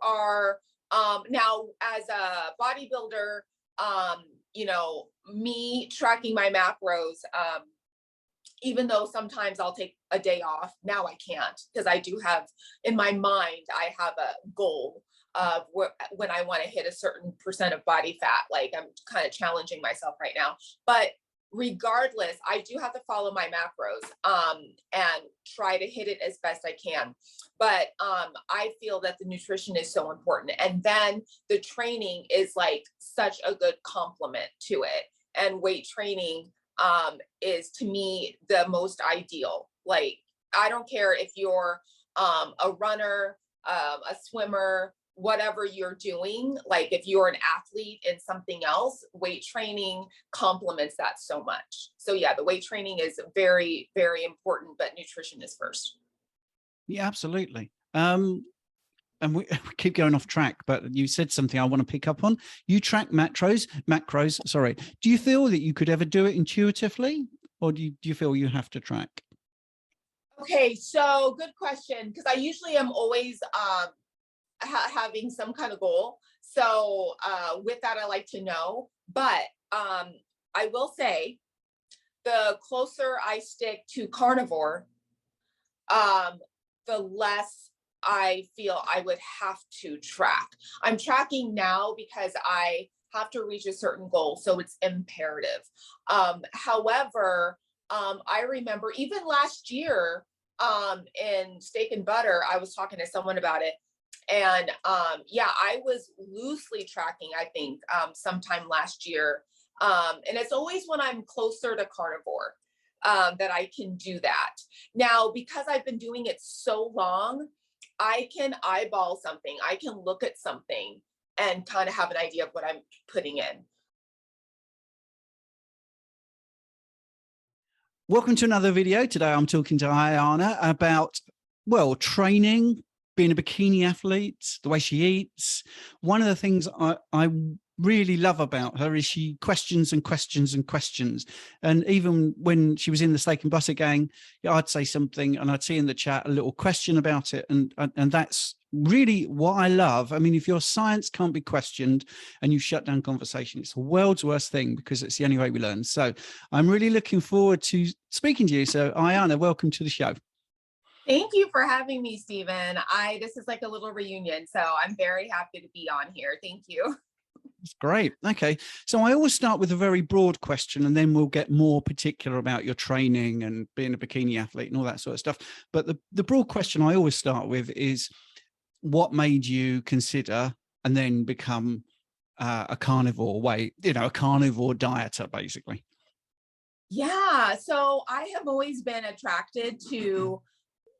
are, now as a bodybuilder, you know, me tracking my macros, even though sometimes I'll take a day off, now I can't, because I do have in my mind, I have a goal of when I want to hit a certain percent of body fat. Like I'm kind of challenging myself right now. But regardless, I do have to follow my macros and try to hit it as best I can. But I feel that the nutrition is so important. And then the training is like such a good complement to it. And weight training is to me the most ideal. Like, I don't care if you're a runner, a swimmer, whatever you're doing, like if you're an athlete in something else, weight training complements that so much. So yeah, the weight training is very, very important, but nutrition is first. Yeah, absolutely. And we keep going off track, but you said something I want to pick up on. You track macros, sorry. Do you feel that you could ever do it intuitively, or do you feel you have to track? Okay, so good question, because I usually am always having some kind of goal. So with that, I like to know, but I will say the closer I stick to carnivore, the less I feel I would have to track. I'm tracking now because I have to reach a certain goal, so it's imperative. However, I remember even last year in Steak and Butter, I was talking to someone about it. And yeah, I was loosely tracking, I think, sometime last year. And it's always when I'm closer to carnivore that I can do that. Now, because I've been doing it so long, I can eyeball something. I can look at something and kind of have an idea of what I'm putting in. Welcome to another video. Today I'm talking to Ayana about, well, training, being a bikini athlete, the way she eats. One of the things I really love about her is she questions and questions and questions. And even when she was in the Steak and Butter gang, I'd say something and I'd see in the chat a little question about it. And that's really what I love. I mean, if your science can't be questioned and you shut down conversation, it's the world's worst thing, because it's the only way we learn. So I'm really looking forward to speaking to you. So Ayana, welcome to the show. Thank you for having me, Stephen. This is like a little reunion, so I'm very happy to be on here. Thank you. That's great. Okay. So I always start with a very broad question, and then we'll get more particular about your training and being a bikini athlete and all that sort of stuff. But the broad question I always start with is, what made you consider and then become a carnivore a carnivore dieter, basically? Yeah. So I have always been attracted to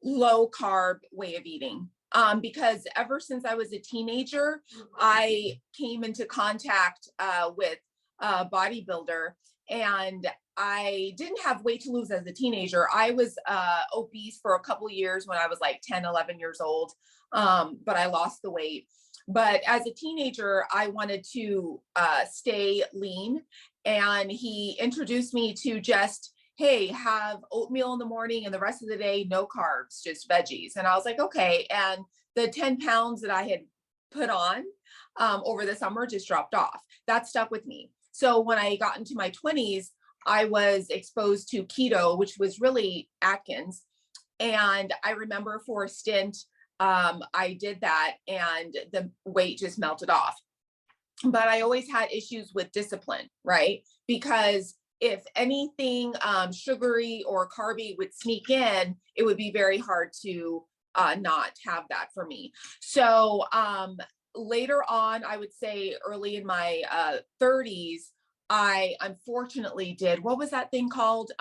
low carb way of eating. Because ever since I was a teenager, I came into contact with a bodybuilder, and I didn't have weight to lose as a teenager. I was obese for a couple of years when I was like 10, 11 years old, but I lost the weight. But as a teenager, I wanted to stay lean, and he introduced me to just, hey, have oatmeal in the morning and the rest of the day, no carbs, just veggies. And I was like, okay. And the 10 pounds that I had put on over the summer just dropped off. That stuck with me. So when I got into my 20s, I was exposed to keto, which was really Atkins. And I remember for a stint, I did that and the weight just melted off. But I always had issues with discipline, right? Because if anything sugary or carby would sneak in, it would be very hard to not have that for me. So later on, I would say early in my 30s, I unfortunately did, what was that thing called?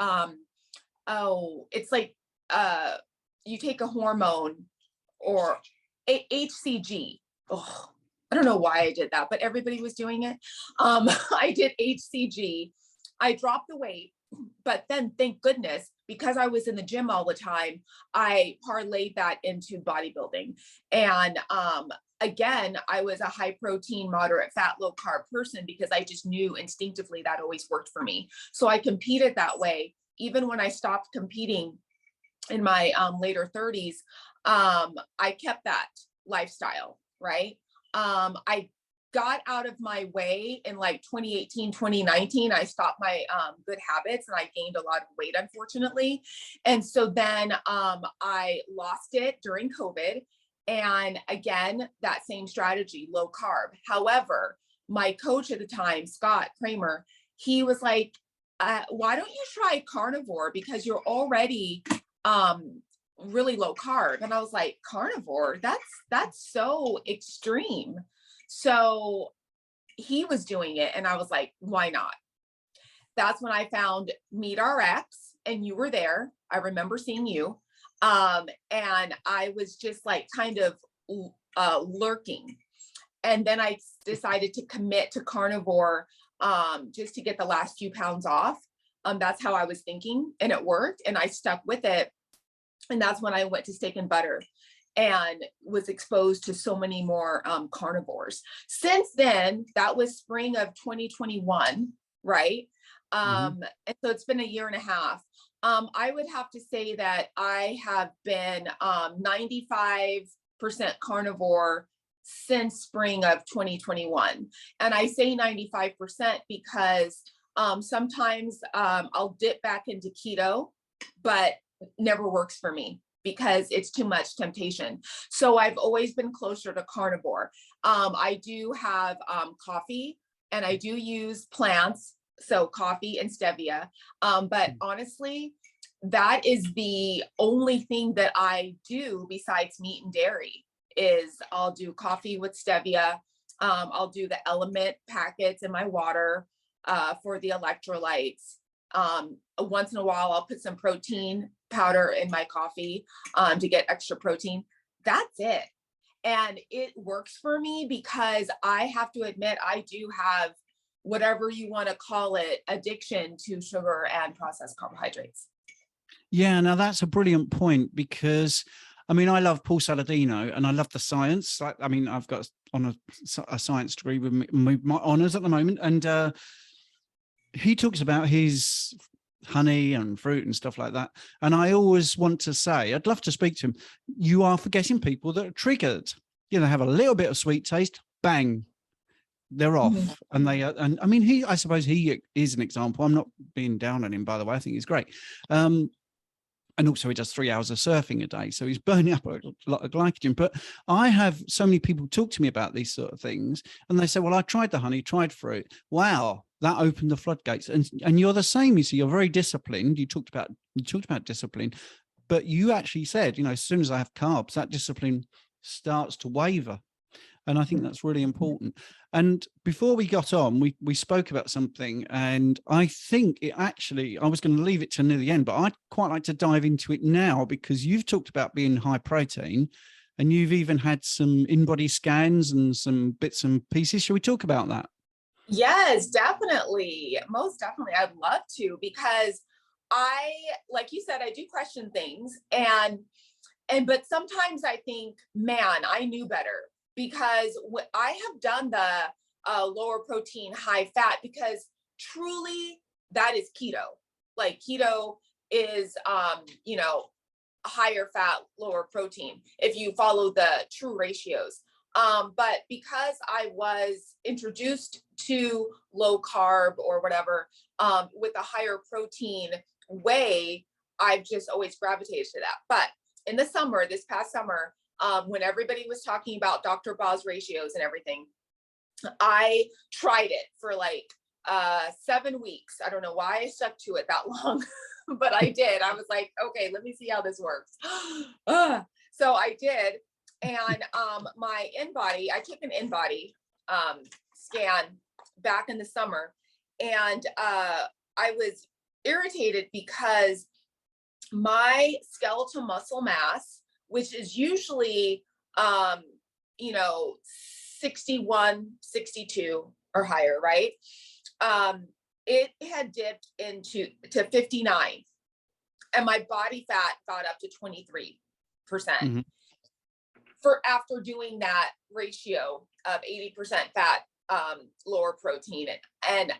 It's like you take a hormone, or HCG. Oh, I don't know why I did that, but everybody was doing it. I did HCG. I dropped the weight, but then thank goodness, because I was in the gym all the time, I parlayed that into bodybuilding. And again, I was a high protein, moderate fat, low carb person, because I just knew instinctively that always worked for me. So I competed that way. Even when I stopped competing in my later 30s, I kept that lifestyle. right? I got out of my way in like 2018, 2019. I stopped my good habits and I gained a lot of weight, unfortunately. And so then I lost it during COVID. And again, that same strategy, low carb. However, my coach at the time, Scott Kramer, he was like, why don't you try carnivore? Because you're already really low carb. And I was like, carnivore, that's so extreme. So he was doing it and I was like, why not? That's when I found Meet RX and you were there. I remember seeing you. And I was just like kind of lurking. And then I decided to commit to carnivore just to get the last few pounds off. That's how I was thinking, and it worked. And I stuck with it. And that's when I went to steak and butter and was exposed to so many more carnivores. Since then, that was spring of 2021, right? And so it's been a year and a half. I would have to say that I have been 95% carnivore since spring of 2021. And I say 95% because sometimes I'll dip back into keto, but never works for me because it's too much temptation. So I've always been closer to carnivore. I do have coffee and I do use plants, so coffee and stevia. But honestly, that is the only thing that I do besides meat and dairy is I'll do coffee with stevia. I'll do the element packets in my water for the electrolytes. Once in a while, I'll put some protein powder in my coffee to get extra protein. That's it. And it works for me because I have to admit, I do have whatever you want to call it, addiction to sugar and processed carbohydrates. Yeah, now that's a brilliant point because, I mean, I love Paul Saladino and I love the science. I mean, I've got on a science degree with my honors at the moment. And he talks about his honey and fruit and stuff like that. And I always want to say, I'd love to speak to him. You are forgetting people that are triggered. You know, have a little bit of sweet taste, bang, they're off. And they are, and I mean, I suppose he is an example. I'm not being down on him, by the way. I think he's great. And also he does 3 hours of surfing a day. So he's burning up a lot of glycogen. But I have so many people talk to me about these sort of things. And they say, well, I tried the honey, tried fruit. Wow, that opened the floodgates. And you're the same. You see, you're very disciplined. You talked about discipline. But you actually said, you know, as soon as I have carbs, that discipline starts to waver. And I think that's really important. And before we got on, we spoke about something, and I think it actually, I was going to leave it to near the end, but I'd quite like to dive into it now because you've talked about being high protein and you've even had some in-body scans and some bits and pieces. Shall we talk about that? Yes, definitely. Most definitely. I'd love to because like you said, I do question things but sometimes I think, man, I knew better because I have done the lower protein, high fat because truly that is keto. Like keto is, higher fat, lower protein if you follow the true ratios. But because I was introduced to low carb or whatever with a higher protein way, I've just always gravitated to that. But in the summer, this past summer, when everybody was talking about Dr. Bob's ratios and everything, I tried it for like 7 weeks. I don't know why I stuck to it that long, but I did. I was like, okay, let me see how this works. So I did. And my in-body, I took an in-body scan back in the summer, and I was irritated because my skeletal muscle mass, which is usually 61, 62 or higher, right? It had dipped to 59, and my body fat got up to 23%. For after doing that ratio of 80% fat, lower protein. And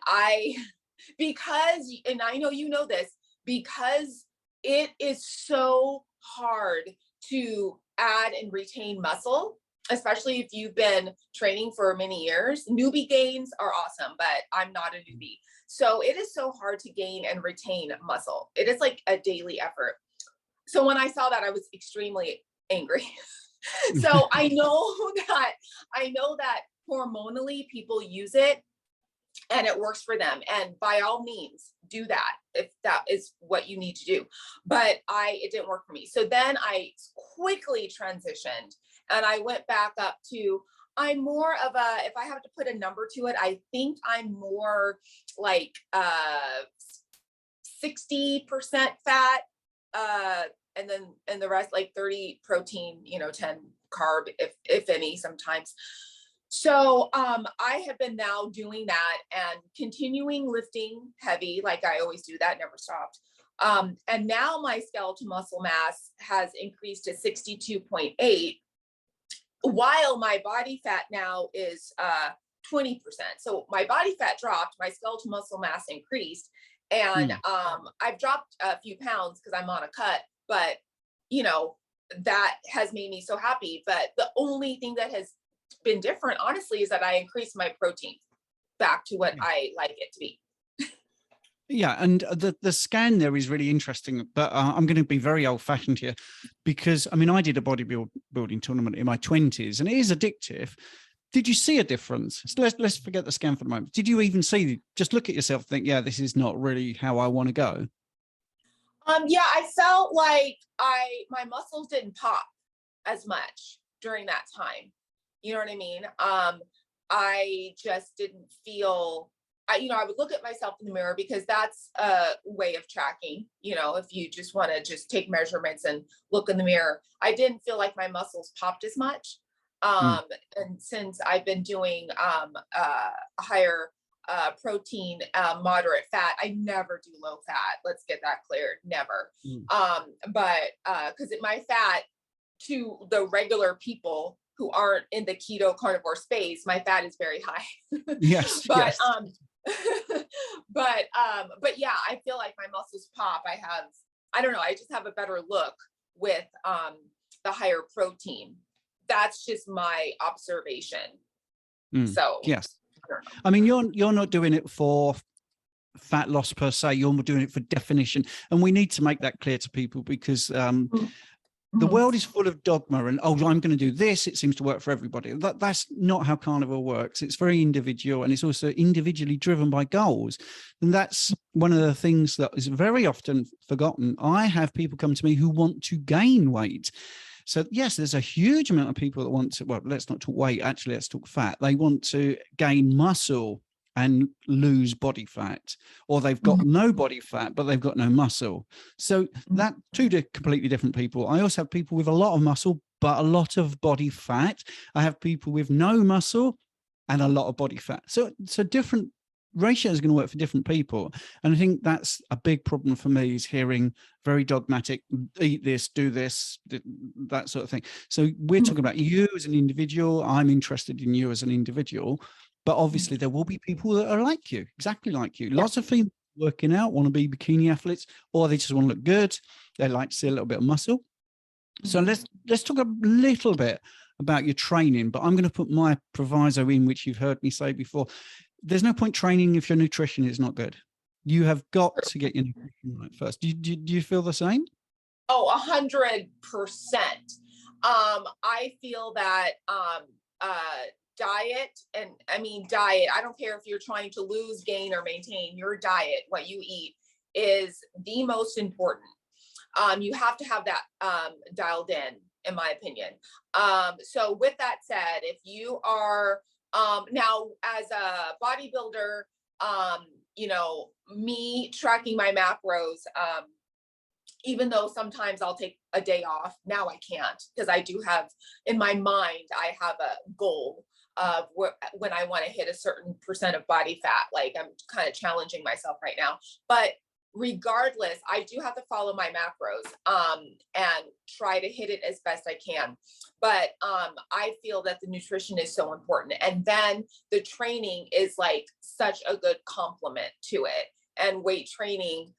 because I know you know this, because it is so hard to add and retain muscle, especially if you've been training for many years. Newbie gains are awesome, but I'm not a newbie. So it is so hard to gain and retain muscle. It is like a daily effort. So when I saw that, I was extremely angry. So I know that hormonally people use it and it works for them. And by all means, do that if that is what you need to do. But it didn't work for me. So then I quickly transitioned and I went back up to, I'm more of a, if I have to put a number to it, I think I'm more like 60% fat, and the rest like 30 protein, 10 carb, if any, sometimes. So I have been now doing that and continuing lifting heavy, like I always do. That never stopped. And now my skeletal muscle mass has increased to 62.8, while my body fat now is 20%. So my body fat dropped, my skeletal muscle mass increased, and I've dropped a few pounds because I'm on a cut, but that has made me so happy. But the only thing that has been different, honestly, is that I increased my protein back to what I like it to be. Yeah, and the scan there is really interesting, but I'm going to be very old fashioned here, because I mean I did a bodybuilding tournament in my 20s, and it is addictive. Did you see a difference? So let's forget the scan for the moment. Did you even see? Just look at yourself, and think, yeah, this is not really how I want to go. Yeah, I felt like my muscles didn't pop as much during that time. You know what I mean? I just didn't feel, I would look at myself in the mirror, because that's a way of tracking, if you just want to just take measurements and look in the mirror. I didn't feel like my muscles popped as much. And since I've been doing higher protein, moderate fat, I never do low fat. Let's get that cleared. Never. But because my fat, to the regular people who aren't in the keto carnivore space, my fat is very high. Yes. But yes. but yeah, I feel like my muscles pop. I don't know, I just have a better look with the higher protein. That's just my observation. So yes, I mean you're not doing it for fat loss per se, you're doing it for definition, and we need to make that clear to people, because the world is full of dogma and, oh, I'm going to do this, it seems to work for everybody. That's not how carnivore works. It's very individual, and it's also individually driven by goals. And that's one of the things that is very often forgotten. I have people come to me who want to gain weight. So yes, there's a huge amount of people that want to, well, let's not talk weight, actually, let's talk fat. They want to gain muscle and lose body fat, or they've got no body fat, but they've got no muscle. So that two completely different people. I also have people with a lot of muscle, but a lot of body fat. I have people with no muscle and a lot of body fat. So different ratios are going to work for different people. And I think that's a big problem for me, is hearing very dogmatic, eat this, do this, that sort of thing. So we're talking about you as an individual. I'm interested in you as an individual. But obviously there will be people that are like you, exactly like you. Lots of females working out want to be bikini athletes, or they just want to look good. They like to see a little bit of muscle. So let's talk a little bit about your training, but I'm going to put my proviso in, which you've heard me say before. There's no point training if your nutrition is not good. You have got to get your nutrition right first. Do you feel the same? Oh, 100%. I feel that diet, and diet, I don't care if you're trying to lose, gain, or maintain, your diet, what you eat, is the most important. You have to have that dialed in my opinion. So with that said, if you are now as a bodybuilder, me tracking my macros, even though sometimes I'll take a day off, now I can't, because I do have, in my mind, I have a goal of when I want to hit a certain percent of body fat. Like, I'm kind of challenging myself right now, but regardless, I do have to follow my macros and try to hit it as best I can. But I feel that the nutrition is so important, and then the training is like such a good complement to it. And weight training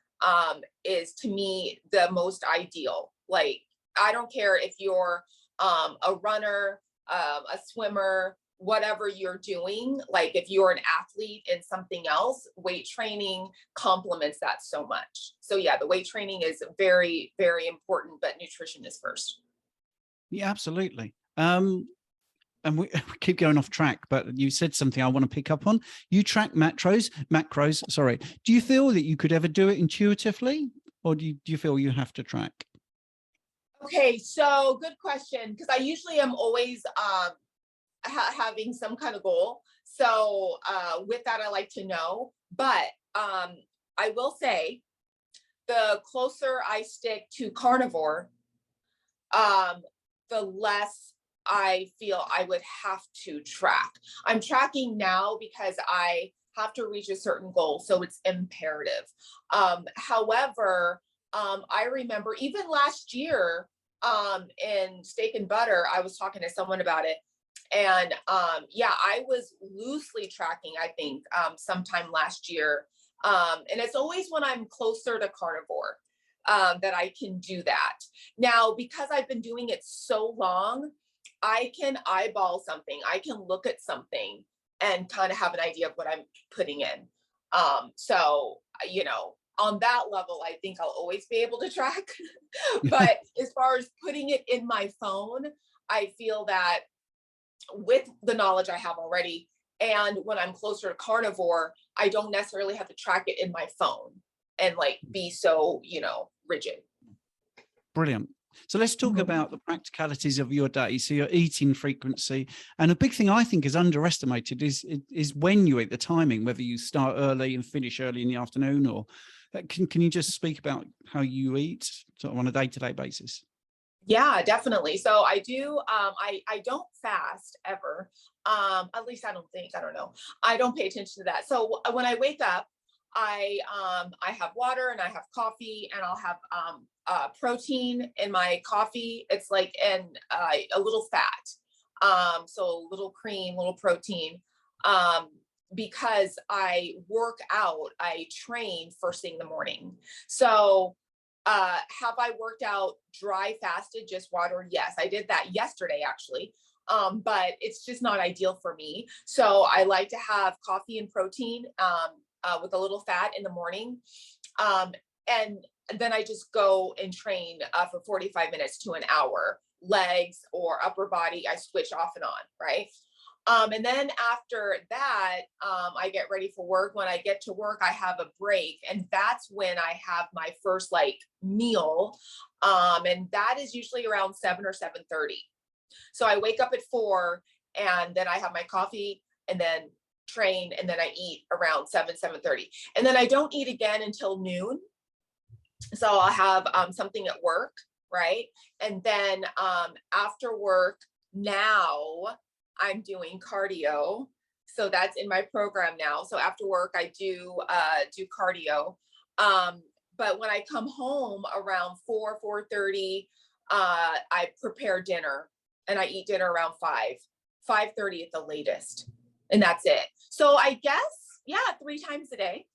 is, to me, the most ideal. Like, I don't care if you're a runner, a swimmer, whatever you're doing, like if you're an athlete in something else, weight training complements that so much. So yeah, the weight training is very, very important, but nutrition is first. Yeah, absolutely. And we keep going off track, but you said something I want to pick up on. You track macros, sorry. Do you feel that you could ever do it intuitively, or do you feel you have to track? Okay, so good question, because I usually am always having some kind of goal. So with that, I like to know. But I will say, the closer I stick to carnivore, the less I feel I would have to track. I'm tracking now because I have to reach a certain goal, so it's imperative. However, I remember even last year in Steak and Butter, I was talking to someone about it. And yeah, I was loosely tracking, I think, sometime last year. And it's always when I'm closer to carnivore that I can do that. Now, because I've been doing it so long, I can eyeball something, I can look at something and kind of have an idea of what I'm putting in. So, you know, on that level, I think I'll always be able to track. But as far as putting it in my phone, I feel that with the knowledge I have already, and when I'm closer to carnivore, I don't necessarily have to track it in my phone and like be so, you know, rigid. Brilliant. So let's talk about the practicalities of your day. So your eating frequency, and a big thing I think is underestimated is when you eat, the timing, whether you start early and finish early in the afternoon, or can you just speak about how you eat sort of on a day-to-day basis? Yeah, definitely. So I do, I don't fast ever. At least I don't think, I don't know. I don't pay attention to that. So when I wake up, I have water and I have coffee, and I'll have protein in my coffee. It's like a little fat. So a little cream, little protein. Because I work out, I train first thing in the morning. So have I worked out dry fasted, just water? Yes, I did that yesterday actually. But it's just not ideal for me. So I like to have coffee and protein with a little fat in the morning. And then I just go and train for 45 minutes to an hour, legs or upper body. I switch off and on, right? And then after that, I get ready for work. When I get to work, I have a break, and that's when I have my first like meal. And that is usually around 7 or 7:30. So I wake up at 4, and then I have my coffee and then train, and then I eat around 7:30. And then I don't eat again until noon. So I'll have something at work, right? And then after work, now I'm doing cardio. So that's in my program now. So after work, I do cardio. But when I come home around 4:30, I prepare dinner, and I eat dinner around 5:30 at the latest. And that's it. So I guess, yeah, 3 times a day.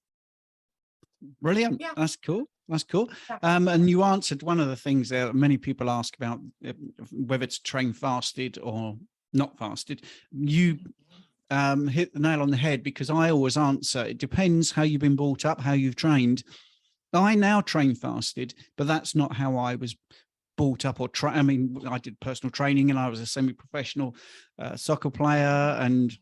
Brilliant. Yeah. That's cool. That's cool. Yeah. And you answered one of the things there many people ask about, whether to train fasted or not fasted. You hit the nail on the head, because I always answer, it depends how you've been brought up, how you've trained. I now train fasted, but that's not how I was brought up or I mean, I did personal training, and I was a semi-professional soccer player, and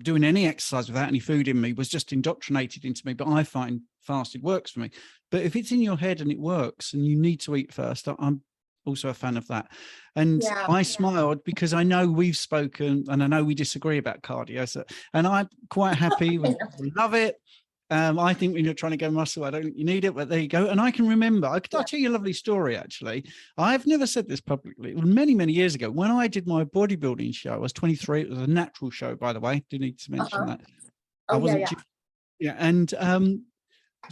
doing any exercise without any food in me was just indoctrinated into me. But I find fasted works for me. But if it's in your head and it works and you need to eat first, I'm also a fan of that. And Yeah. I smiled because I know we've spoken, and I know we disagree about cardio. So, and I'm quite happy. Love it. I think when you're trying to go muscle, I don't think you need it, but there you go. And I can remember, I'll tell you a lovely story, actually. I've never said this publicly. It was many, many years ago when I did my bodybuilding show. I was 23. It was a natural show, by the way. Do need to mention that. I wasn't. Yeah. And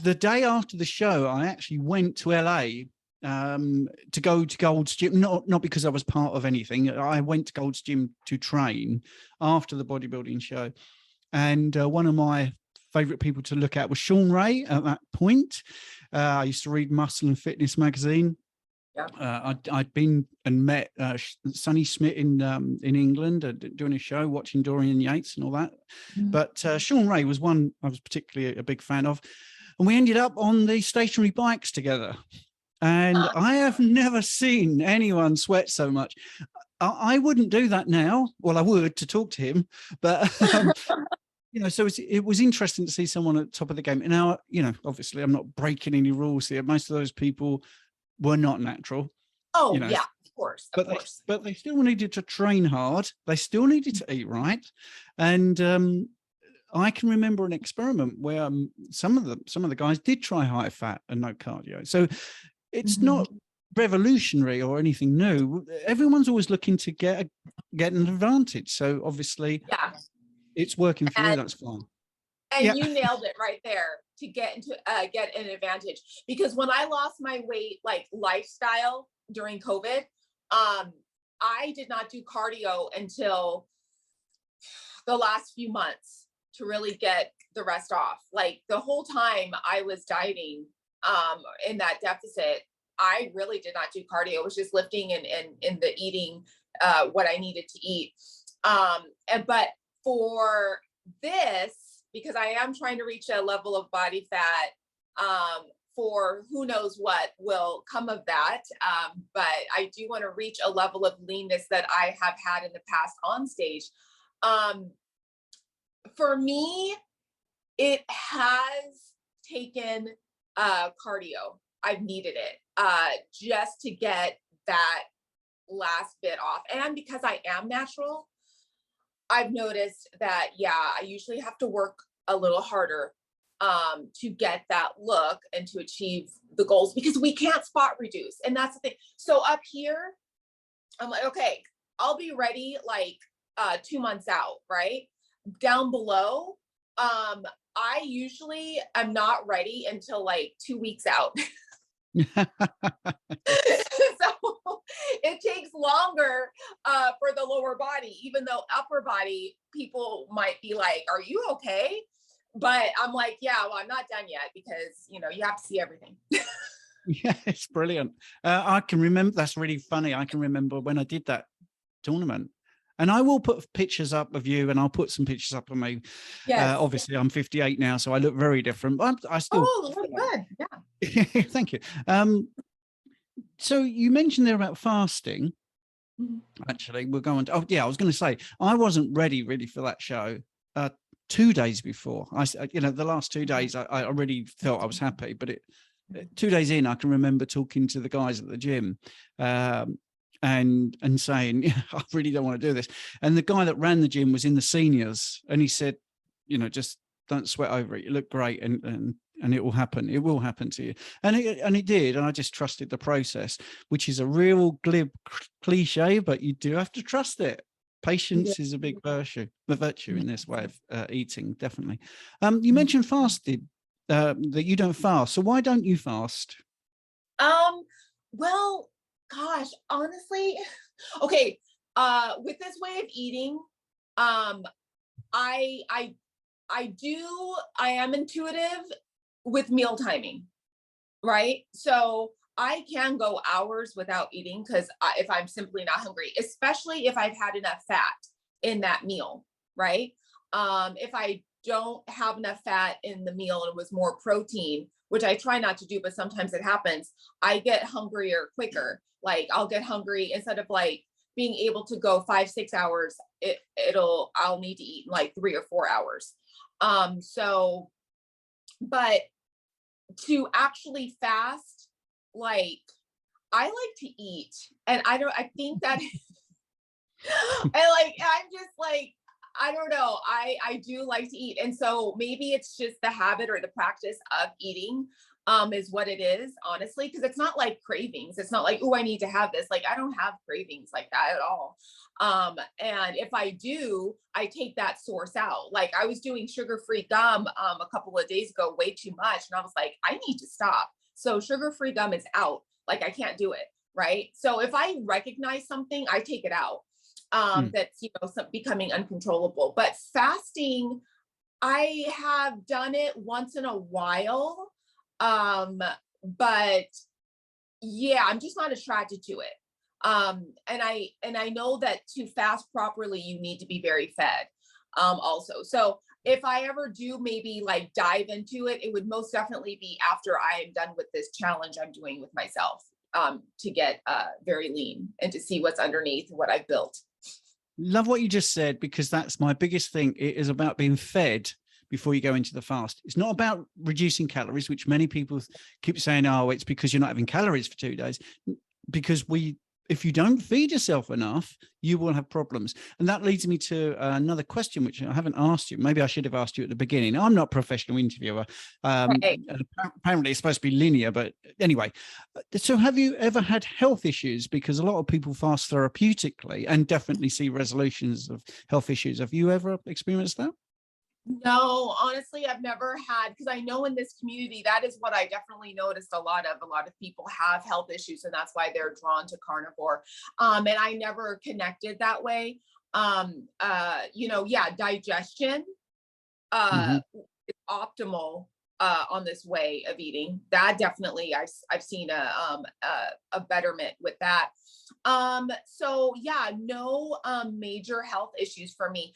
the day after the show, I actually went to LA to go to Gold's Gym, not because I was part of anything. I went to Gold's Gym to train after the bodybuilding show. And one of my favorite people to look at was Sean Ray at that point. I used to read Muscle and Fitness magazine. Yeah. I'd been and met Sonny Smith in England, doing a show, watching Dorian Yates and all that. But Sean Ray was one I was particularly a big fan of, and we ended up on the stationary bikes together. And I have never seen anyone sweat so much. I wouldn't do that now. Well, I would to talk to him, but so it was interesting to see someone at the top of the game. And now, obviously, I'm not breaking any rules here. Most of those people were not natural. Oh, yeah, of course. But they still needed to train hard. They still needed to eat right. And I can remember an experiment where some of the guys did try high fat and no cardio. So it's not revolutionary or anything new. Everyone's always looking to get an advantage. So obviously, it's working for you. That's fine. And you nailed it right there, to get an advantage. Because when I lost my weight, like lifestyle during COVID, I did not do cardio until the last few months to really get the rest off. Like the whole time I was dieting in that deficit, I really did not do cardio. It was just lifting and the eating what I needed to eat. But for this, because I am trying to reach a level of body fat, for who knows what will come of that. But I do want to reach a level of leanness that I have had in the past on stage. For me, it has taken cardio. I've needed it just to get that last bit off. And because I am natural, I've noticed that, I usually have to work a little harder to get that look and to achieve the goals, because we can't spot reduce. And that's the thing. So up here, I'm like, okay, I'll be ready like 2 months out, right? Down below, I usually am not ready until like 2 weeks out. So it takes longer for the lower body, even though upper body people might be like, are you okay? But I'm like, well, I'm not done yet, because you have to see everything. Yeah, it's brilliant. I can remember, that's really funny. I can remember when I did that tournament, and I will put pictures up of you, and I'll put some pictures up of me. Yes. Obviously I'm 58 now, so I look very different, but I still. Oh, really good. Yeah. Thank you. So you mentioned there about fasting. Actually, we're going to, I was going to say, I wasn't ready really for that show 2 days before. The last 2 days, I already felt I was happy, but 2 days in, I can remember talking to the guys at the gym and saying, I really don't want to do this. And the guy that ran the gym was in the seniors, and he said, just don't sweat over it. You look great, and it will happen. It will happen to you. And it did. And I just trusted the process, which is a real glib cliche, but you do have to trust it. Patience is a big virtue in this way of eating, definitely. You mentioned fasted, that you don't fast. So why don't you fast? Well, gosh, honestly, okay. With this way of eating, I am intuitive with meal timing, right? So I can go hours without eating because if I'm simply not hungry, especially if I've had enough fat in that meal, right? If I don't have enough fat in the meal and it was more protein, which I try not to do, but sometimes it happens, I get hungrier quicker. Like I'll get hungry instead of like being able to go 5-6 hours, I'll need to eat in like 3 or 4 hours. But to actually fast, like I like to eat, and I think that I'm just like, I don't know. I do like to eat. And so maybe it's just the habit or the practice of eating is what it is, honestly, because it's not like cravings. It's not like, oh, I need to have this. Like I don't have cravings like that at all. And if I do, I take that source out. Like I was doing sugar-free gum a couple of days ago, way too much. And I was like, I need to stop. So sugar-free gum is out. Like I can't do it. Right. So if I recognize something, I take it out. That's, becoming uncontrollable. But fasting, I have done it once in a while. But yeah, I'm just not attracted to it. And I know that to fast properly, you need to be very fed, also. So if I ever do maybe like dive into it, it would most definitely be after I am done with this challenge I'm doing with myself, to get very lean and to see what's underneath what I've built. Love what you just said, because that's my biggest thing. It is about being fed before you go into the fast. It's not about reducing calories, which many people keep saying, oh, it's because you're not having calories for 2 days. Because if you don't feed yourself enough, you will have problems. And that leads me to another question, which I haven't asked you. Maybe I should have asked you at the beginning. I'm not a professional interviewer. Right. And apparently it's supposed to be linear, but anyway. So have you ever had health issues? Because a lot of people fast therapeutically and definitely see resolutions of health issues. Have you ever experienced that? No, honestly, I've never had, because I know in this community, that is what I definitely noticed a lot of. A lot of people have health issues, and that's why they're drawn to carnivore. And I never connected that way. Yeah, digestion Hmm. is optimal on this way of eating. That definitely I've seen a betterment with that. So yeah, no major health issues for me.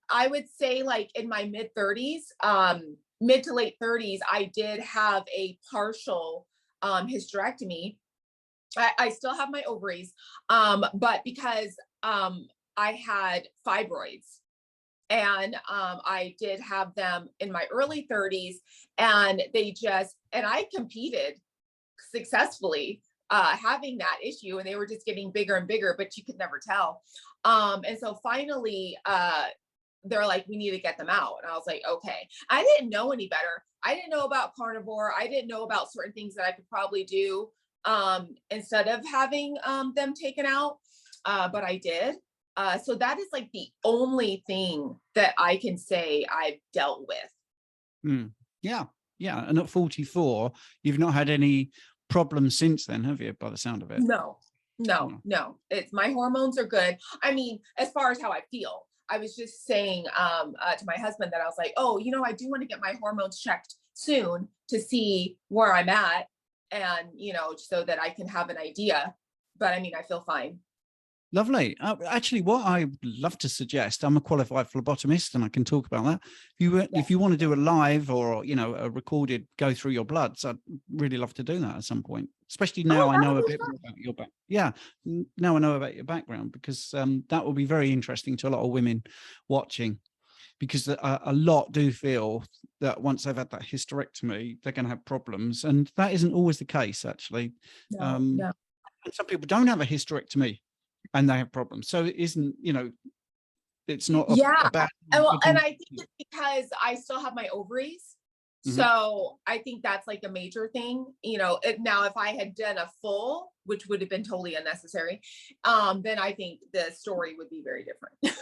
I would say like in my mid 30s, mid to late 30s, I did have a partial hysterectomy. I still have my ovaries, but because I had fibroids, and I did have them in my early 30s, and I competed successfully having that issue, and they were just getting bigger and bigger, but you could never tell. And so finally, they're like, we need to get them out. And I was like, okay. I didn't know any better. I didn't know about carnivore. I didn't know about certain things that I could probably do instead of having them taken out. But I did. So that is like the only thing that I can say I've dealt with. Mm. Yeah. Yeah. And at 44, you've not had any problems since then, have you, by the sound of it? No, no, No. no. It's my hormones are good. I mean, as far as how I feel, I was just saying to my husband that I was like, oh, I do want to get my hormones checked soon to see where I'm at, and so that I can have an idea. But I mean, I feel fine. Lovely. Actually, what I would love to suggest, I'm a qualified phlebotomist and I can talk about that. If Yes. you want to do a live or, a recorded go through your bloods, I'd really love to do that at some point, especially now Oh, I that know would a be bit fun. more about your back. Yeah. Now I know about your background, because that will be very interesting to a lot of women watching, because a lot do feel that once they've had that hysterectomy, they're going to have problems. And that isn't always the case, actually. No, Um, no. and some people don't have a hysterectomy and they have problems. So it isn't, it's not Yeah. a bad And, thing well, for and people. I think it's because I still have my ovaries. Mhm. So I think that's like a major thing. Now if I had done a full, which would have been totally unnecessary, then I think the story would be very different.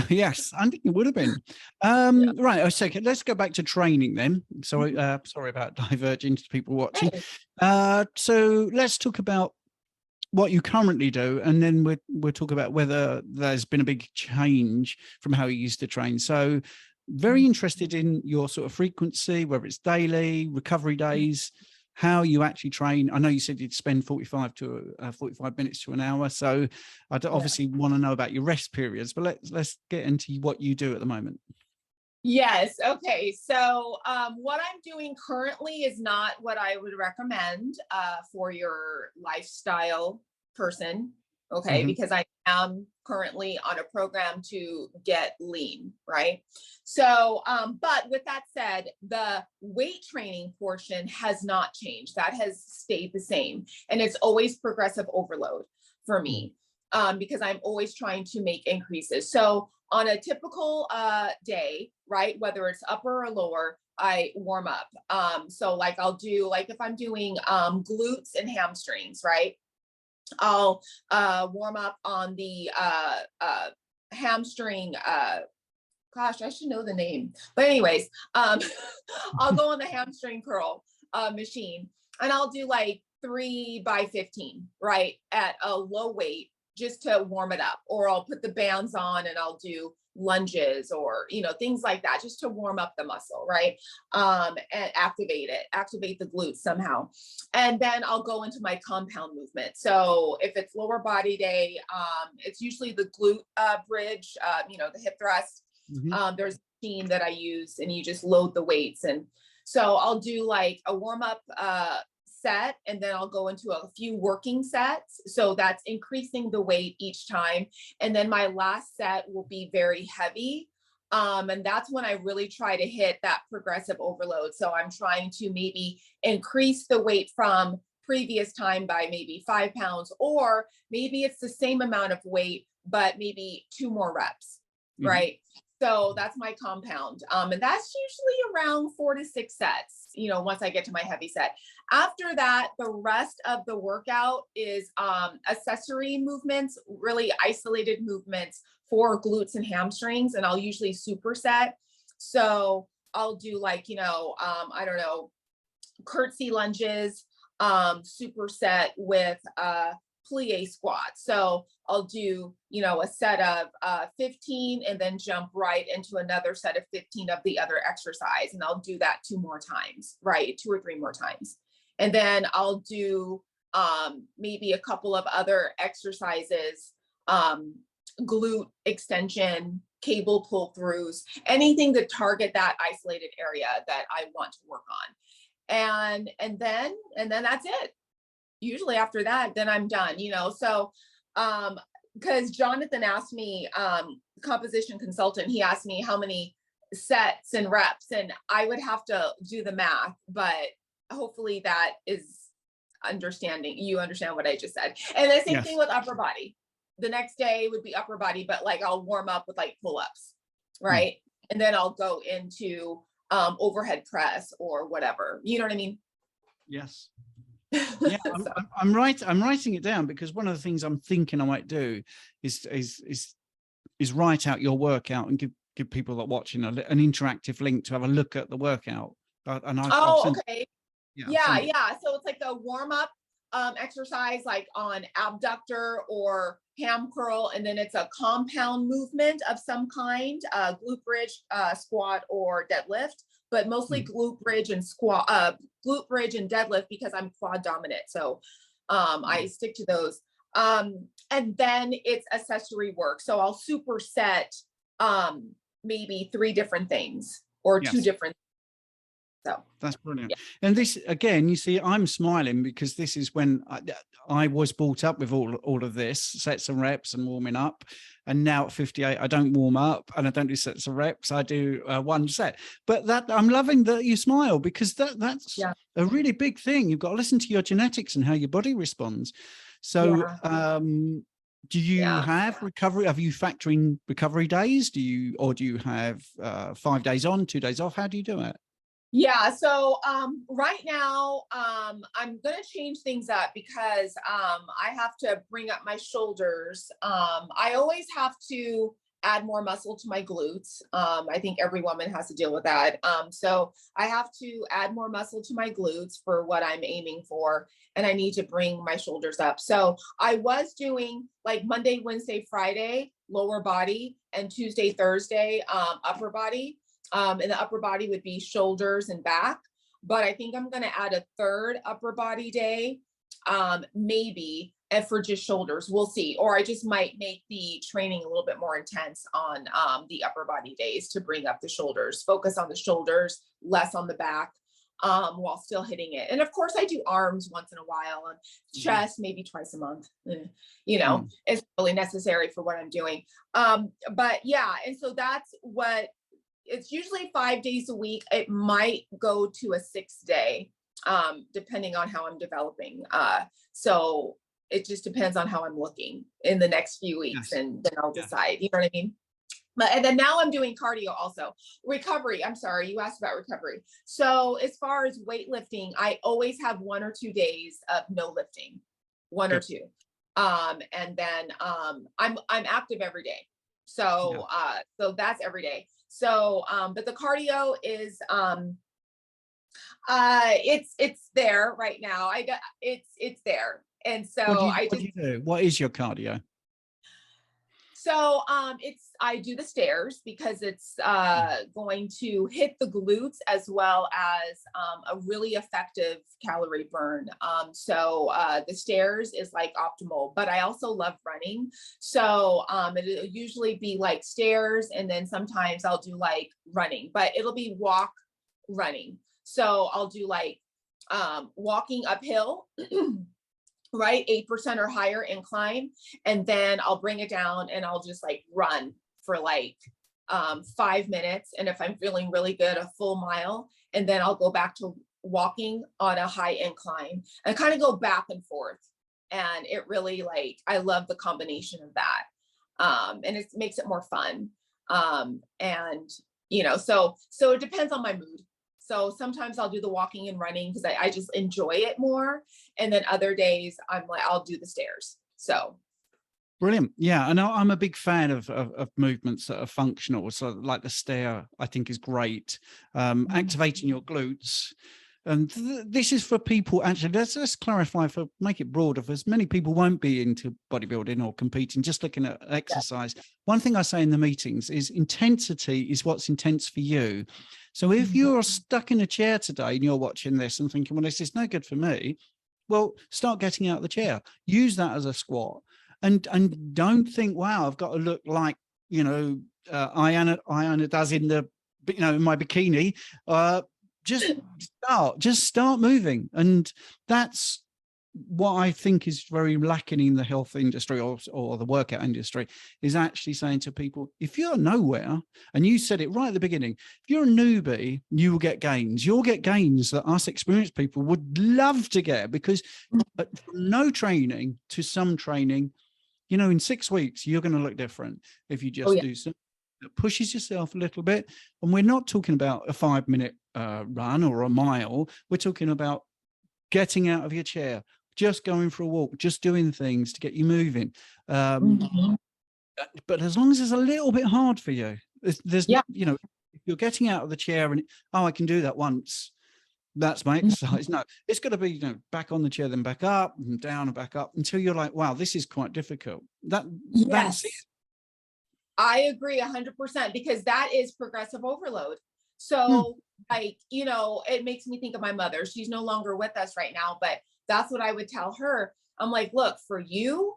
Yes, I think it would have been. Yeah. Right. Okay. Let's go back to training then. So, Mhm. sorry about diverging to people watching. Hey. So let's talk about what you currently do, and then we'll talk about whether there's been a big change from how you used to train. So, very interested in your sort of frequency, whether it's daily, recovery days, how you actually train. I know you said you'd spend 45 minutes to an hour. So I Yeah. obviously want to know about your rest periods, but let's get into what you do at the moment. Yes. Okay. So, what I'm doing currently is not what I would recommend for your lifestyle person. Okay. Hmm. Because I am currently on a program to get lean. Right. So, but with that said, the weight training portion has not changed. That has stayed the same. And it's always progressive overload for me, because I'm always trying to make increases. So, on a typical day, right, whether it's upper or lower, I warm up. So like I'll do, like if I'm doing glutes and hamstrings, right, I'll warm up on the hamstring. Gosh, I should know the name. But anyways, I'll go on the hamstring curl machine, and I'll do like 3 by 15, right, at a low weight, just to warm it up, or I'll put the bands on and I'll do lunges or, things like that, just to warm up the muscle, right? And activate the glutes somehow. And then I'll go into my compound movement. So if it's lower body day, it's usually the glute bridge, the hip thrust. There's a machine that I use and you just load the weights. And so I'll do like a warm up set, and then I'll go into a few working sets. So that's increasing the weight each time. And then my last set will be very heavy. And that's when I really try to hit that progressive overload. So I'm trying to maybe increase the weight from previous time by maybe 5 pounds, or maybe it's the same amount of weight, but maybe 2 more reps, right? So that's my compound. And that's usually around 4 to 6 sets, once I get to my heavy set. After that, the rest of the workout is accessory movements, really isolated movements for glutes and hamstrings. And I'll usually superset. So I'll do like, I don't know, curtsy lunges, superset with plie squats. So I'll do, a set of 15 and then jump right into another set of 15 of the other exercise. And I'll do that 2 more times, right? 2 or 3 more times. And then I'll do maybe a couple of other exercises, glute extension, cable pull throughs, anything to target that isolated area that I want to work on. And then that's it. Usually after that, then I'm done, so, because Jonathan asked me, composition consultant, he asked me how many sets and reps, and I would have to do the math, but hopefully that is understanding. You understand what I just said. And the same thing with upper body. The next day would be upper body, but like I'll warm up with like pull-ups, right? And then I'll go into overhead press or whatever. You know what I mean? Yes. Yeah, I'm writing it down, because one of the things I'm thinking I might do is write out your workout and give people that are watching an interactive link to have a look at the workout. And okay. Yeah. So it's like a warm up exercise, like on abductor or ham curl, and then it's a compound movement of some kind, glute bridge, squat, or deadlift. But mostly glute bridge and squat, glute bridge and deadlift, because I'm quad dominant. So I stick to those. And then it's accessory work. So I'll superset maybe 3 different things or 2 different. So that's brilliant. And this, again, you see, I'm smiling because this is when I was brought up with all of this, sets and reps and warming up. And now at 58, I don't warm up and I don't do sets of reps. I do 1 set. But that, I'm loving that you smile, because that's a really big thing. You've got to listen to your genetics and how your body responds. So do you have recovery? Have you factoring recovery days? Do you have 5 days on, 2 days off? How do you do it? Yeah. So right now, I'm going to change things up because I have to bring up my shoulders. I always have to add more muscle to my glutes. I think every woman has to deal with that. So I have to add more muscle to my glutes for what I'm aiming for. And I need to bring my shoulders up. So I was doing like Monday, Wednesday, Friday, lower body, and Tuesday, Thursday, upper body. And the upper body would be shoulders and back. But I think I'm going to add a 3rd upper body day, maybe, and for just shoulders. We'll see. Or I just might make the training a little bit more intense on the upper body days to bring up the shoulders, focus on the shoulders, less on the back, while still hitting it. And of course, I do arms once in a while, and chest maybe twice a month. It's really necessary for what I'm doing. But yeah, and so that's what. It's usually 5 days a week. It might go to a 6th day, depending on how I'm developing. So it just depends on how I'm looking in the next few weeks, and then I'll decide. You know what I mean? And then now I'm doing cardio also. Recovery. I'm sorry, you asked about recovery. So as far as weightlifting, I always have 1 or 2 days of no lifting, 1 or 2. And then I'm active every day. So so that's every day. So, but the cardio is, it's there right now. It's there. And so What do you do? What is your cardio? So I do the stairs because it's going to hit the glutes as well as a really effective calorie burn. The stairs is like optimal, but I also love running. So it'll usually be like stairs, and then sometimes I'll do like running, but it'll be walk running. So I'll do like walking uphill right? 8% or higher incline. And then I'll bring it down and I'll just like run for like 5 minutes. And if I'm feeling really good, a full mile. And then I'll go back to walking on a high incline and kind of go back and forth. And it really like, I love the combination of that. And it makes it more fun. And so it depends on my mood. So sometimes I'll do the walking and running because I just enjoy it more. And then other days I'm like, I'll do the stairs. So Brilliant. Yeah. And I'm a big fan of movements that are functional. So like the stair, I think is great. Activating your glutes. And this is for people, actually, let's clarify, for make it broader, for as many people won't be into bodybuilding or competing, just looking at exercise. Yeah. One thing I say in the meetings is intensity is what's intense for you. So if you're stuck in a chair today and you're watching this and thinking, well, this is no good for me, well, start getting out of the chair. Use that as a squat. And don't think, wow, I've got to look like, Ayana does in the, in my bikini. Just start moving. And that's what I think is very lacking in the health industry or the workout industry, is actually saying to people, if you're nowhere, and you said it right at the beginning, if you're a newbie, you will get gains. You'll get gains that us experienced people would love to get, because from no training to some training, in 6 weeks, you're going to look different if you just do something that pushes yourself a little bit. And we're not talking about a 5-minute run or a mile. We're talking about getting out of your chair, just going for a walk, just doing things to get you moving. But as long as it's a little bit hard for you, there's if you're getting out of the chair and, I can do that once, that's my exercise. No, it's got to be, back on the chair, then back up and down and back up until you're like, wow, this is quite difficult. That's it. I agree 100%, because that is progressive overload. So it makes me think of my mother. She's no longer with us right now, but that's what I would tell her. I'm like, look, for you,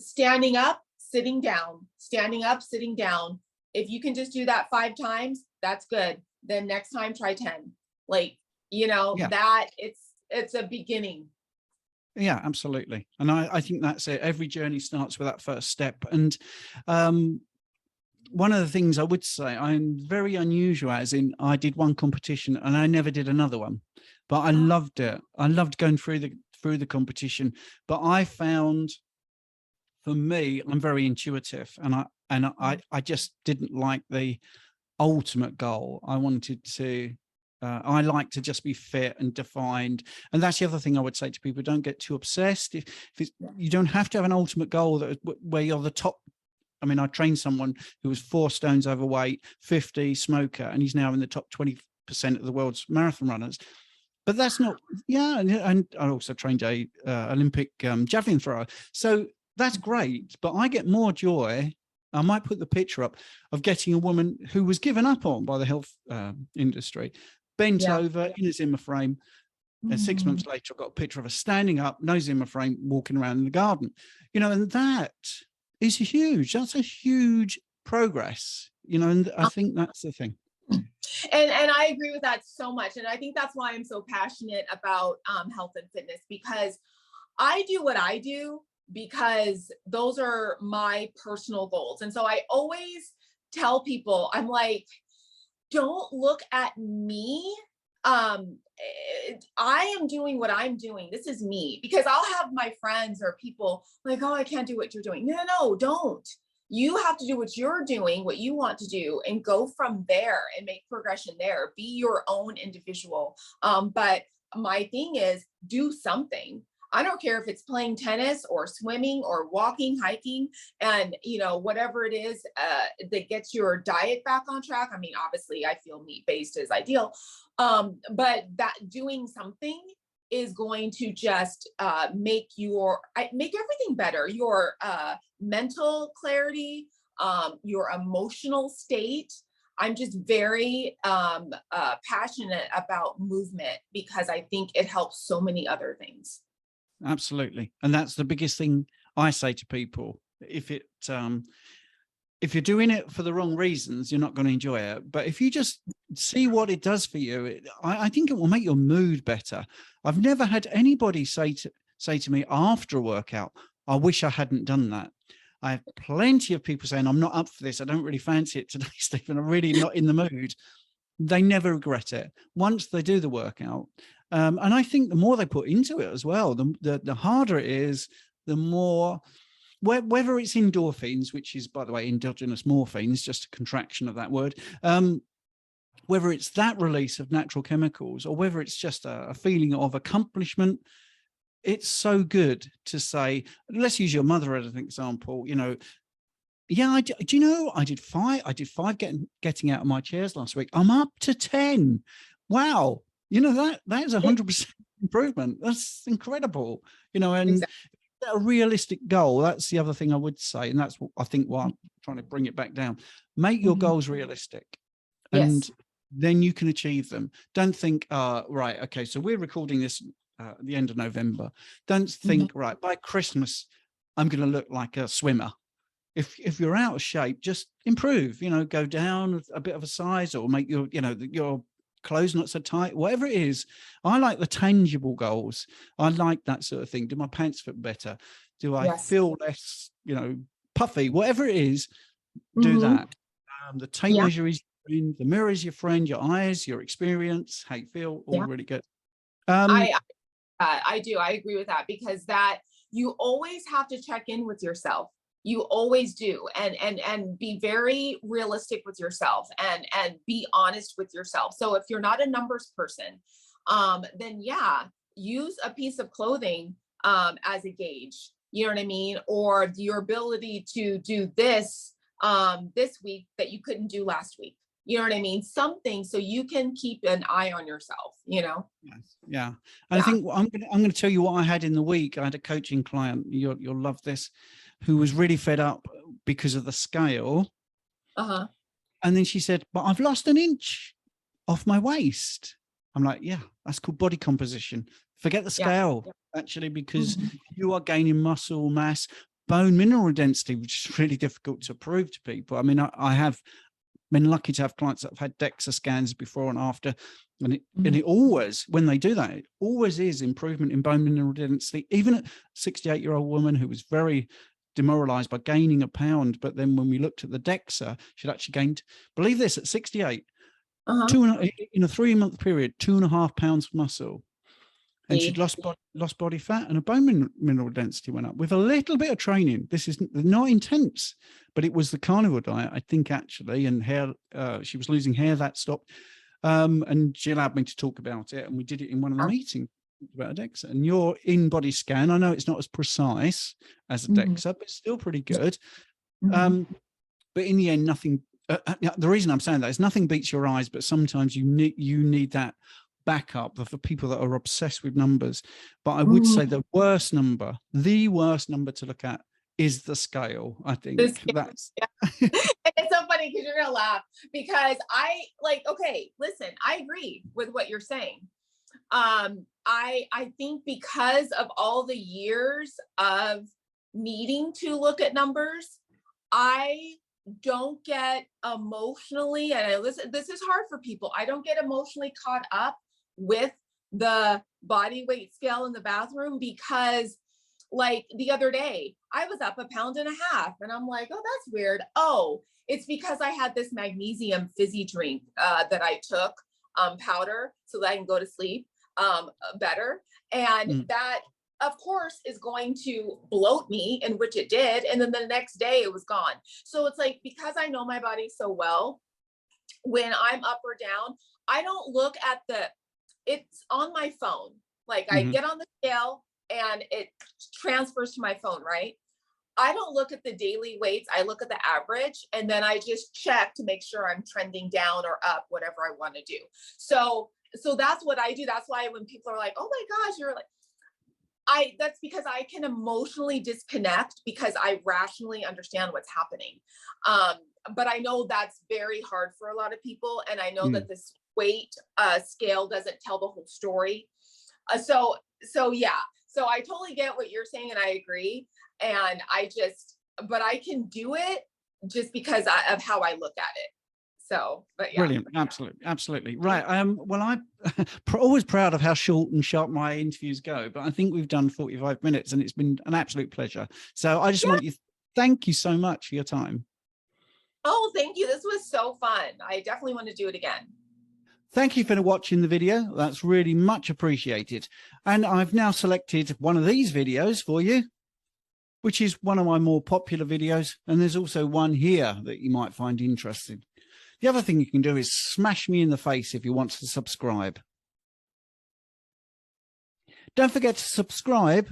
standing up, sitting down, standing up, sitting down. If you can just do that 5 times, that's good. Then next time, try 10. That it's a beginning. Yeah, absolutely. And I think that's it. Every journey starts with that first step. And one of the things I would say, I'm very unusual, as in I did one competition and I never did another one, but I loved it. I loved going through the competition. But I found, for me, I'm very intuitive, and I just didn't like the ultimate goal. I wanted to. I like to just be fit and defined. And that's the other thing I would say to people: don't get too obsessed. You don't have to have an ultimate goal where you're the top. I mean, I trained someone who was 4 stones overweight, 50, smoker, and he's now in the top 20% of the world's marathon runners. But that's not, and I also trained a Olympic javelin thrower. So that's great, but I get more joy. I might put the picture up of getting a woman who was given up on by the health industry, bent over in a Zimmer frame. And 6 months later, I've got a picture of her standing up, no Zimmer frame, walking around in the garden, and that is huge. That's a huge progress, and I think that's the thing. And I agree with that so much. And I think that's why I'm so passionate about health and fitness, because I do what I do because those are my personal goals. And so I always tell people, I'm like, don't look at me. I am doing what I'm doing. This is me, because I'll have my friends or people like, oh, I can't do what you're doing. No, don't. You have to do what you're doing, what you want to do, and go from there and make progression there. Be your own individual. But my thing is, do something. I don't care if it's playing tennis or swimming or walking, hiking, and whatever it is that gets your diet back on track. I mean, obviously I feel meat-based is ideal. But that doing something is going to just make everything better. Your mental clarity, your emotional state. I'm just very passionate about movement because I think it helps so many other things. Absolutely. And that's the biggest thing I say to people. If you're doing it for the wrong reasons, you're not going to enjoy it. But if you just see what it does for you, I think it will make your mood better. I've never had anybody say to me after a workout, I wish I hadn't done that. I have plenty of people saying, I'm not up for this. I don't really fancy it today, Stephen. I'm really not in the mood. They never regret it once they do the workout. And I think the more they put into it as well, the harder it is, the more, whether it's endorphins, which is, by the way, endogenous morphines, just a contraction of that word, whether it's that release of natural chemicals or whether it's just a feeling of accomplishment, it's so good to say, let's use your mother as an example, yeah, do you know, I did five getting out of my chairs last week. I'm up to 10. Wow. That is 100% improvement. That's incredible, and exactly. A realistic goal. That's the other thing I would say. And that's what I think why I'm trying to bring it back down. Make your goals realistic. And yes. Then you can achieve them. Don't think, right, okay, so we're recording this at the end of November. Don't think, right, by Christmas, I'm going to look like a swimmer. If you're out of shape, just improve, go down a bit of a size or make your clothes not so tight, whatever it is. I like the tangible goals. I like that sort of thing. Do my pants fit better? Do I feel less, puffy? Whatever it is, do that. The tape measure is your friend, the mirror is your friend, your eyes, your experience, how you feel, all really good. I do. I agree with that because that you always have to check in with yourself. You always do, and be very realistic with yourself and be honest with yourself. So if you're not a numbers person, then use a piece of clothing as a gauge. You know what I mean? Or your ability to do this this week that you couldn't do last week. You know what I mean? Something so you can keep an eye on yourself, Yes. Yeah. And I think I'm going to tell you what I had in the week. I had a coaching client, you'll love this, who was really fed up because of the scale. And then she said, but I've lost an inch off my waist. I'm like, yeah, that's called body composition. Forget the scale, actually, because you are gaining muscle mass, bone mineral density, which is really difficult to prove to people. I mean, I have been lucky to have clients that have had DEXA scans before and after, and it always, when they do that, it always is improvement in bone mineral density. Even a 68-year-old woman who was very demoralized by gaining a pound, but then when we looked at the DEXA, she'd actually gained, believe this, at 68, in a 3-month period, 2.5 pounds of muscle. And she'd lost body fat, and her bone mineral density went up with a little bit of training. This is not intense, but it was the carnivore diet, I think, actually, and hair. She was losing hair, that stopped, and she allowed me to talk about it, and we did it in one of the meetings about a DEXA. And your in-body scan, I know it's not as precise as a DEXA, but it's still pretty good. But in the end, nothing. The reason I'm saying that is nothing beats your eyes, but sometimes you need that backup for people that are obsessed with numbers. But I would say the worst number to look at is the scale. I think that's it's so funny because you're gonna laugh because listen, I agree with what you're saying. I think because of all the years of needing to look at numbers, I don't get emotionally, and this is hard for people. I don't get emotionally caught up with the body weight scale in the bathroom because like the other day I was up 1.5 pounds and I'm like, oh, that's weird. Oh, it's because I had this magnesium fizzy drink that I took powder so that I can go to sleep better. And that of course is going to bloat me, in which it did. And then the next day it was gone. So it's like, because I know my body so well, when I'm up or down, I don't look at it's on my phone. Like I get on the scale and it transfers to my phone, right? I don't look at the daily weights. I look at the average and then I just check to make sure I'm trending down or up, whatever I want to do. So so that's what I do. That's why when people are like, oh my gosh, you're like, that's because I can emotionally disconnect because I rationally understand what's happening. But I know that's very hard for a lot of people. And I know that this weight scale doesn't tell the whole story. So yeah, so I totally get what you're saying and I agree. And but I can do it just because of how I look at it. So, but yeah. Brilliant. Absolutely. Right. Well, I'm always proud of how short and sharp my interviews go, but I think we've done 45 minutes and it's been an absolute pleasure. So I just want you, thank you so much for your time. Oh, thank you. This was so fun. I definitely want to do it again. Thank you for watching the video. That's really much appreciated. And I've now selected one of these videos for you, which is one of my more popular videos. And there's also one here that you might find interesting. The other thing you can do is smash me in the face if you want to subscribe. Don't forget to subscribe